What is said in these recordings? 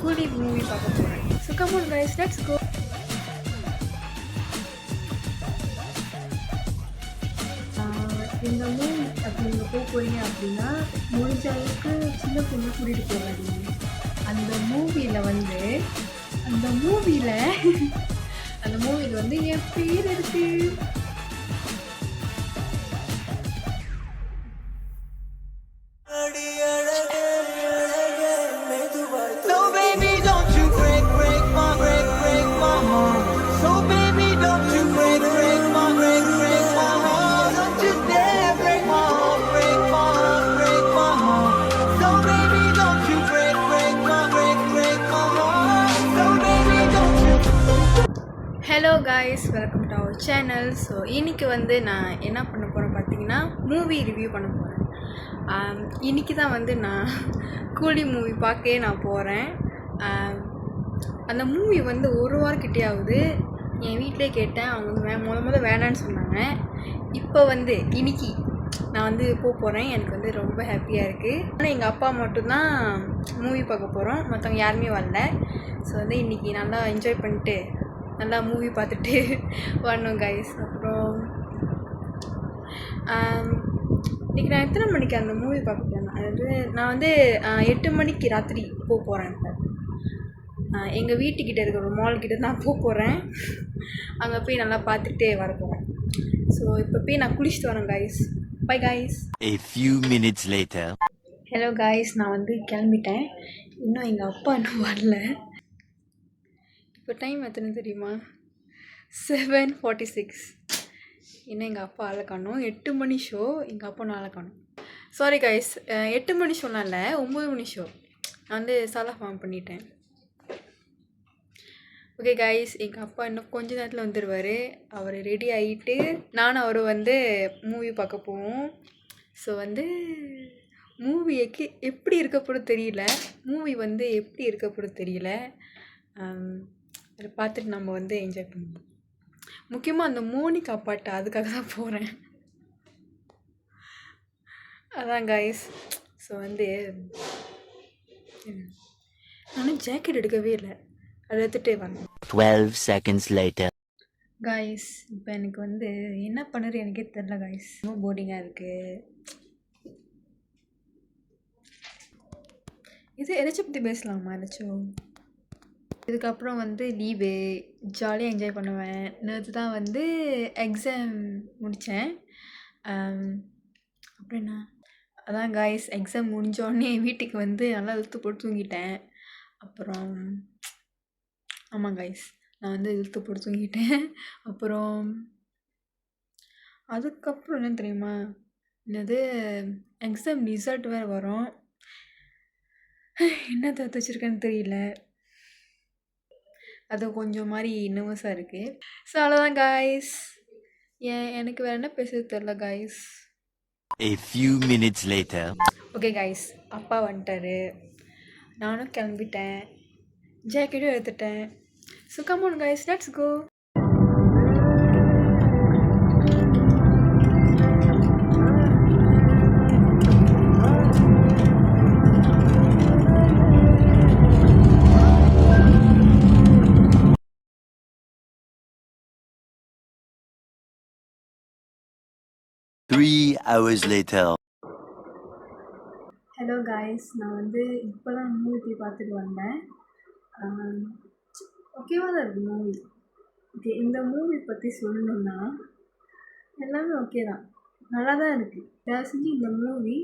கூலி மூவி பார்க்க போகிறேன். So come on guys, let's go. இந்த மூவி அப்படி நீங்கள் போக போகிறீங்க அப்படின்னா முடிஞ்ச அளவுக்கு சின்ன பொண்ணு கூட்டிகிட்டு போகாதீங்க. அந்த மூவியில் வந்து என் பேர் இருக்குது. Hello guys, welcome to our channel. So இன்றைக்கி வந்து நான் என்ன பண்ண போகிறேன் பார்த்தீங்கன்னா, மூவி ரிவ்யூ பண்ண போகிறேன். இன்றைக்கி தான் வந்து நான் கூலி மூவி பார்க்கவே நான் போகிறேன். அந்த மூவி வந்து ஒரு வாரக்கிட்டே ஆகுது. என் வீட்டிலே கேட்டேன், அவங்க வந்து முதல்ல வேணான்னு சொன்னாங்க. இப்போ வந்து இன்றைக்கி நான் வந்து போகிறேன். எனக்கு வந்து ரொம்ப ஹாப்பியாக இருக்குது. ஆனால் எங்கள் அப்பா மட்டும்தான் மூவி பார்க்க போகிறோம், மற்றவங்க யாருமே வரல. ஸோ வந்து இன்றைக்கி நல்லா என்ஜாய் பண்ணிட்டு நல்லா மூவி பார்த்துட்டு வரணும் கைஸ். அப்புறம் இன்றைக்கி நான் எத்தனை மணிக்கு அந்த மூவி பார்க்க போனேன், அதாவது நான் வந்து 8 மணிக்கு ராத்திரி போகிறேன். இப்போ எங்கள் வீட்டுக்கிட்ட இருக்கிற ஒரு மால்கிட்ட நான் போகிறேன். அங்கே போய் நல்லா பார்த்துட்டே வர போகிறேன். ஸோ இப்போ போய் நான் குளிச்சுட்டு வரேன் guys. Bye guys. A few minutes later. Hello guys, நான் வந்து கிளம்பிட்டேன். இன்னும் எங்கள் அப்பா இன்னும் வரல. இப்போ டைம் எத்தனை தெரியுமா? 7:46. இன்னும் எங்கள் அப்பா ஆளை காணும். 8 மணி ஷோ, எங்கள் அப்பா ஆளை காணும். சாரி கைஸ், 8 மணி ஷோலாம் இல்லை, 9 மணி ஷோ. நான் வந்து சாலா ஃபார்ம் பண்ணிட்டேன். ஓகே கைஸ், எங்கள் அப்பா இன்னும் கொஞ்ச நேரத்தில் வந்துடுவார். அவர் ரெடி ஆகிட்டு நானும் அவரும் வந்து மூவி பார்க்க போவோம். ஸோ வந்து மூவி எப்படி இருக்கப்படும் தெரியல. அதை பார்த்துட்டு நம்ம வந்து என்ஜாய் பண்ணுவோம். முக்கியமாக அந்த மோனிகா பாட்டு, அதுக்காக தான் போகிறேன். அதான் கைஸ். ஸோ வந்து நானும் ஜாக்கெட் எடுக்கவே இல்லை, அதை எடுத்துகிட்டே வரணும். 12 seconds later. கைஸ், இப்போ எனக்கு வந்து என்ன பண்ணுறது எனக்கே தெரில கைஸ். ரொம்ப போர்டிங்காக இருக்குது. இது எதாச்சும் பற்றி பேசலாமா? ஏதாச்சும் இதுக்கப்புறம் வந்து லீவு, ஜாலியாக என்ஜாய் பண்ணுவேன். நேற்று தான் வந்து எக்ஸாம் முடித்தேன். அப்புறம் என்ன, அதான் கைஸ், எக்ஸாம் முடிஞ்சோடனே வீட்டுக்கு வந்து நல்லா இழுத்து போட்டு தூங்கிட்டேன். அப்புறம் ஆமாம் கைஸ், நான் வந்து இழுத்து போட்டு தூங்கிட்டேன். அப்புறம் அதுக்கப்புறம் என்ன தெரியுமா, என்னது எக்ஸாம் ரிசல்ட் வேறு வரும். என்ன தத்து வச்சுருக்கேன்னு தெரியல, அது கொஞ்சம் மாதிரி நர்வஸாக இருக்குது. ஸோ அவ்வளோதான் கைஸ். எனக்கு வேறு என்ன பேசுறது தெரில guys. A few minutes later. Okay guys, அப்பா வந்துட்டாரு. நானும் கிளம்பிட்டேன், ஜாக்கெட்டும் எடுத்துட்டேன். So come on guys, let's go. Three hours later. Hello guys, நான் வந்து இப்போ தான் மூவி போய் பார்த்துட்டு வந்தேன். ஓகேவாக தான் இருக்குது மூவி. ஓகே, இந்த மூவி பற்றி சொல்லணுன்னா எல்லாமே ஓகே தான், நல்லா தான் இருக்குது. தயவு செஞ்சு இந்த மூவி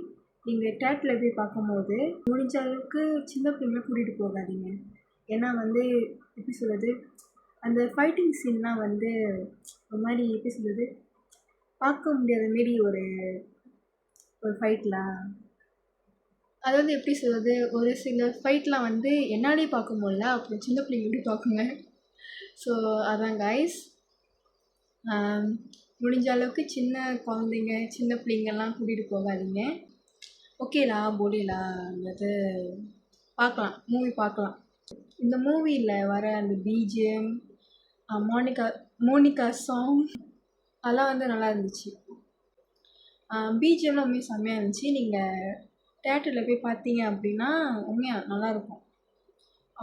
நீங்கள் தேட்டரில் போய் பார்க்கும்போது முடிஞ்ச அளவுக்கு சின்ன பிள்ளைங்களை கூட்டிகிட்டு போகாதீங்க. ஏன்னா வந்து எப்படி சொல்கிறது, அந்த ஃபைட்டிங் சீன்லாம் வந்து ஒரு மாதிரி எப்படி சொல்கிறது, பார்க்க முடியாத மாரி ஒரு ஃபைட்லாம், அது வந்து எப்படி சொல்கிறது, ஒரு சில ஃபைட்லாம் வந்து என்னாலே பார்க்க முடியல, அப்புறம் சின்ன பிள்ளைங்க எப்படி பார்க்குங்க. ஸோ அதான் கைஸ், முடிஞ்ச அளவுக்கு சின்ன குழந்தைங்க சின்ன பிள்ளைங்கள்லாம் கூட்டிகிட்டு போகாதீங்க. ஓகேலா போலிலா அது பார்க்கலாம், மூவி பார்க்கலாம். இந்த மூவியில் வர அந்த பிஜிஎம், மோனிகா சாங் அதெல்லாம் வந்து நல்லா இருந்துச்சு. பிஜிஎம்லாம் உண்மையாக செம்மையாக இருந்துச்சு. நீங்கள் தேட்டரில் போய் பார்த்தீங்க அப்படின்னா உண்மையாக நல்லாயிருக்கும்.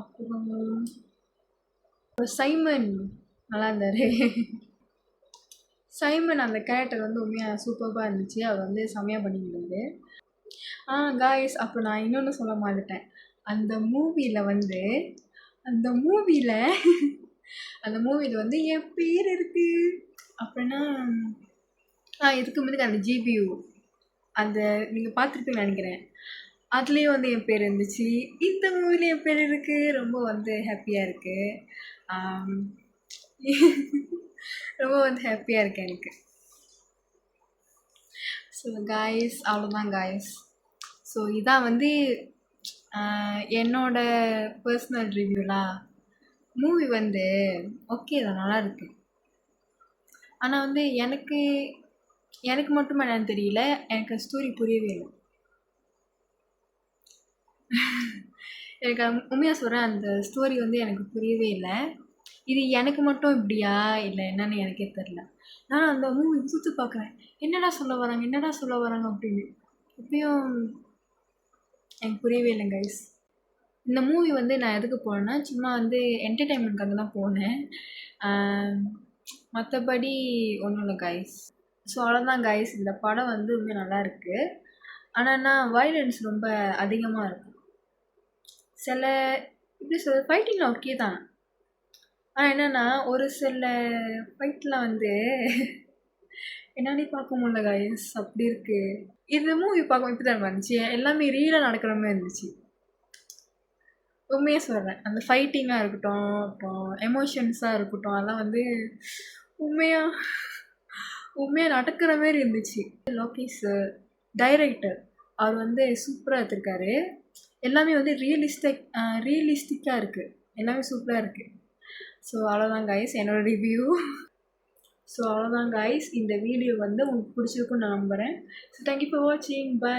அப்புறம் சைமன் நல்லா இருந்தார். சைமன் அந்த கேரக்டர் வந்து உண்மையாக சூப்பராக இருந்துச்சு. அவர் வந்து செம்மையாக பண்ணியிருந்தாரு. காய்ஸ், அப்போ நான் இன்னொன்று சொல்ல மாட்டேன். அந்த மூவியில் அந்த மூவியில் வந்து என் பேர் இருக்குது. அப்படின்னா இதுக்கு முன்னாடி அந்த ஜிபியூ அந்த நீங்கள் பார்த்துருப்பீங்கன்னு நினைக்கிறேன். அதுலேயும் வந்து என் பேர் இருந்துச்சு. இந்த மூவிலையும் என் பேர் இருக்குது. ரொம்ப வந்து ஹாப்பியாக இருக்குது. ரொம்ப வந்து ஹாப்பியாக இருக்குது எனக்கு. ஸோ காய்ஸ், அவ்வளோதான் காய்ஸ். ஸோ இதான் வந்து என்னோட பர்சனல் ரிவ்யூலா. மூவி வந்து ஓகே தான், நல்லா இருக்கு. ஆனால் வந்து எனக்கு மட்டுமா என்னன்னு தெரியல, எனக்கு ஸ்டோரி புரியவே இல்லை. எனக்கு உண்மையாக சொல்கிறேன், அந்த ஸ்டோரி வந்து எனக்கு புரியவே இல்லை. இது எனக்கு மட்டும் இப்படியா இல்லை என்னன்னு எனக்கே தெரில. நான் அந்த மூவி சுற்றி பார்க்குறேன், என்னடா சொல்ல வராங்க அப்படின்னு. இப்பயும் எனக்கு புரியவே இல்லை கைஸ். இந்த மூவி வந்து நான் எதுக்கு போனேன்னா, சும்மா வந்து என்டர்டெயின்மெண்ட்காக தான் போனேன். மற்றபடி ஒன்றும் இல்லை கைஸ். ஸோ அவ்வளோதான் கைஸ். இந்த படம் வந்து ரொம்ப நல்லா இருக்குது. ஆனால் வயலன்ஸ் ரொம்ப அதிகமாக இருக்கும். சில எப்படி சொல்கிறது, ஃபைட்டிங்கில் ஓகே தான். ஆனால் என்னென்னா ஒரு சில ஃபைட்டில் வந்து என்னாலே பார்க்க முடியல கைஸ், அப்படி இருக்குது. இந்த மூவி பார்க்க இப்படி தான் இருந்துச்சு, எல்லாமே ரீலாக நடக்கிற மாதிரி இருந்துச்சு. உண்மையாக சொல்கிறேன், அந்த ஃபைட்டிங்காக இருக்கட்டும், அப்புறம் எமோஷன்ஸாக இருக்கட்டும், அதெல்லாம் வந்து உண்மையாக நடக்கிற மாதிரி இருந்துச்சு. லோகேஷ் டைரக்டர் அவர் வந்து சூப்பராக எடுத்திருக்காரு. எல்லாமே வந்து ரியலிஸ்டிக்காக இருக்குது. எல்லாமே சூப்பராக இருக்குது. ஸோ அவ்வளோதான் கைஸ் என்னோடய ரிவ்யூ. ஸோ அவ்வளோதான் கைஸ். இந்த வீடியோ வந்து உங்களுக்கு பிடிச்சிருக்குன்னு நான் நம்புகிறேன். ஸோ தேங்க்யூ ஃபார் வாட்சிங். பை.